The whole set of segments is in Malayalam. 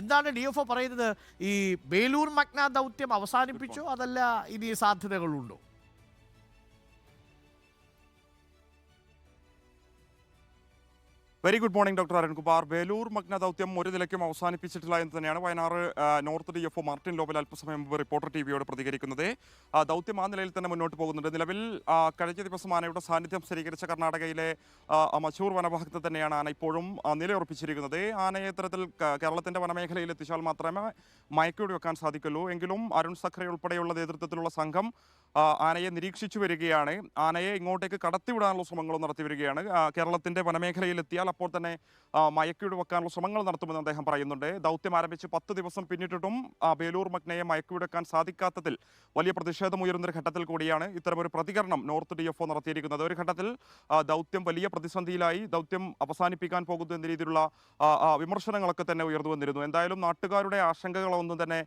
എന്താണ് DFO പറയുന്നത്? ഈ ബേലൂർ മഗ്ന ദൗത്യം അവസാനിപ്പിച്ചോ അതല്ല ഇനി സാധ്യതകളുണ്ടോ? Very good morning doctor Arunkumar. Velur Magna ദൗത്യം ഒരു നിലയ്ക്കും അവസാനിപ്പിച്ചിട്ടില്ല എന്ന് തന്നെയാണ് വയനാട് നോർത്ത് DFO മാർട്ടിൻ ലോബൽ അല്പസമയം മുമ്പ് റിപ്പോർട്ടർ TVയോട് പ്രതികരിക്കുന്നത്. ദൗത്യം ആ നിലയിൽ തന്നെ മുന്നോട്ട് പോകുന്നുണ്ട്. നിലവിൽ കഴിഞ്ഞ ദിവസം ആനയുടെ സാന്നിധ്യം സ്ഥിരീകരിച്ച കർണാടകയിലെ മച്ചൂർ വനഭാഗത്ത് തന്നെയാണ് ആന ഇപ്പോഴും നിലയുറപ്പിച്ചിരിക്കുന്നത്. ആനയെ ഇത്തരത്തിൽ കേരളത്തിന്റെ വനമേഖലയിൽ എത്തിച്ചാൽ മാത്രമേ മയക്കുവെടി വെക്കാൻ സാധിക്കുള്ളൂ. എങ്കിലും അരുൺ സഖ്രെ ഉൾപ്പെടെയുള്ള നേതൃത്വത്തിലുള്ള സംഘം ആനയെ നിരീക്ഷിച്ചു വരികയാണ്. ആനയെ ഇങ്ങോട്ടേക്ക് കടത്തിവിടാനുള്ള ശ്രമങ്ങളും നടത്തി വരികയാണ്. കേരളത്തിന്റെ വനമേഖലയിൽ എത്തിയാൽ അപ്പോൾ തന്നെ മയക്കുവെടി വെക്കാനുള്ള ശ്രമങ്ങൾ നടത്തുമെന്ന് അദ്ദേഹം പറയുന്നുണ്ട്. ദൗത്യം ആരംഭിച്ച് 10 ദിവസം പിന്നിട്ടിട്ടും ബേലൂർ മഗ്നയെ മയക്കുവെടി വെക്കാൻ സാധിക്കാത്തതിൽ വലിയ പ്രതിഷേധം ഉയരുന്നൊരു ഘട്ടത്തിൽ കൂടിയാണ് ഇത്തരമൊരു പ്രതികരണം നോർത്ത് DFO നടത്തിയിരിക്കുന്നത്. ഒരു ഘട്ടത്തിൽ ദൗത്യം വലിയ പ്രതിസന്ധിയിലായി, ദൗത്യം അവസാനിപ്പിക്കാൻ പോകുന്നു എന്ന രീതിയിലുള്ള വിമർശനങ്ങളൊക്കെ തന്നെ ഉയർന്നു വന്നിരുന്നു. എന്തായാലും നാട്ടുകാരുടെ ആശങ്കകളൊന്നും തന്നെ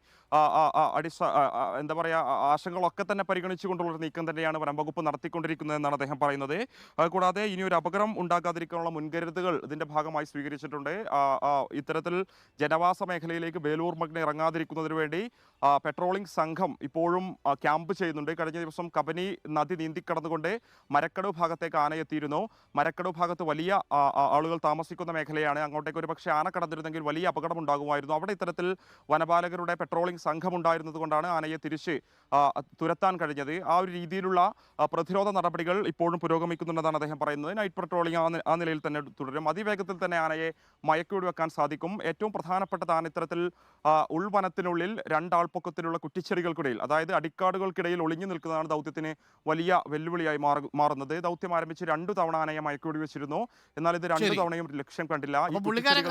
എന്താ പറയുക, ആശങ്കകളൊക്കെ തന്നെ പരിഗണിച്ചുകൊണ്ടുള്ളൊരു നീക്കം തന്നെയാണ് വനം വകുപ്പ് നടത്തിക്കൊണ്ടിരിക്കുന്നതെന്നാണ് അദ്ദേഹം പറയുന്നത്. കൂടാതെ ഇനി ഒരു അപകടം ഉണ്ടാകാതിരിക്കാനുള്ള മുൻകരുതലുകൾ ഇതിന്റെ ഭാഗമായി സ്വീകരിച്ചിട്ടുണ്ട്. ഇത്തരത്തിൽ ജനവാസ മേഖലയിലേക്ക് ബേലൂർ മഗ്ന ഇറങ്ങാതിരിക്കുന്നതിന് വേണ്ടി പെട്രോളിംഗ് സംഘം ഇപ്പോഴും ക്യാമ്പ് ചെയ്യുന്നുണ്ട്. കഴിഞ്ഞ ദിവസം കബനി നദി നീന്തിക്കടന്നുകൊണ്ട് മരക്കടവ് ഭാഗത്തേക്ക് ആന എത്തിയിരുന്നു. മരക്കടവ് ഭാഗത്ത് വലിയ ആളുകൾ താമസിക്കുന്ന മേഖലയാണ്. അങ്ങോട്ടേക്ക് ഒരു പക്ഷേ ആന കടന്നിരുന്നെങ്കിൽ വലിയ അപകടം ഉണ്ടാകുമായിരുന്നു. അവിടെ ഇത്തരത്തിൽ വനപാലകരുടെ പെട്രോളിംഗ് സംഘം ഉണ്ടായിരുന്നത് കൊണ്ടാണ് ആനയെ തിരിച്ച് തുരത്താൻ കഴിഞ്ഞത്. ആ ഒരു രീതിയിലുള്ള പ്രതിരോധ നടപടികൾ ഇപ്പോഴും പുരോഗമിക്കുന്നുണ്ടെന്നാണ് അദ്ദേഹം പറയുന്നത്. നൈറ്റ് പെട്രോളിംഗ് ആ നിലയിൽ തന്നെ തുടരും. അതിവേഗത്തിൽ തന്നെ ആനയെ മയക്കുവെടി വെക്കാൻ സാധിക്കും. ഏറ്റവും പ്രധാനപ്പെട്ടതാണ് ഇത്തരത്തിൽ ഉൾവനത്തിനുള്ളിൽ രണ്ടാൾപ്പൊക്കത്തിലുള്ള കുറ്റിച്ചെടികൾക്കിടയിൽ, അതായത് അടിക്കാടുകൾക്കിടയിൽ ഒളിഞ്ഞു നിൽക്കുന്നതാണ് ദൗത്യത്തിന് വലിയ വെല്ലുവിളിയായി മാറുന്നത്. ദൗത്യം ആരംഭിച്ച് 2 തവണ ആനയെ മയക്കുവെടി വെച്ചിരുന്നു. എന്നാൽ ഇത് 2 തവണയും ലക്ഷ്യം കണ്ടില്ല.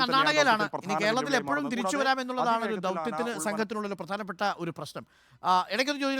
കർണാടകയിലാണ്. ഇനി കേരളത്തിൽ എപ്പോഴും തിരിച്ചു വരാമെന്നുള്ളതാണ് ഒരു ദൗത്യത്തിന് സംഘത്തിനുള്ള പ്രധാനപ്പെട്ട ഒരു പ്രശ്നം. ഇടയ്ക്കൊരു ചോദ്യം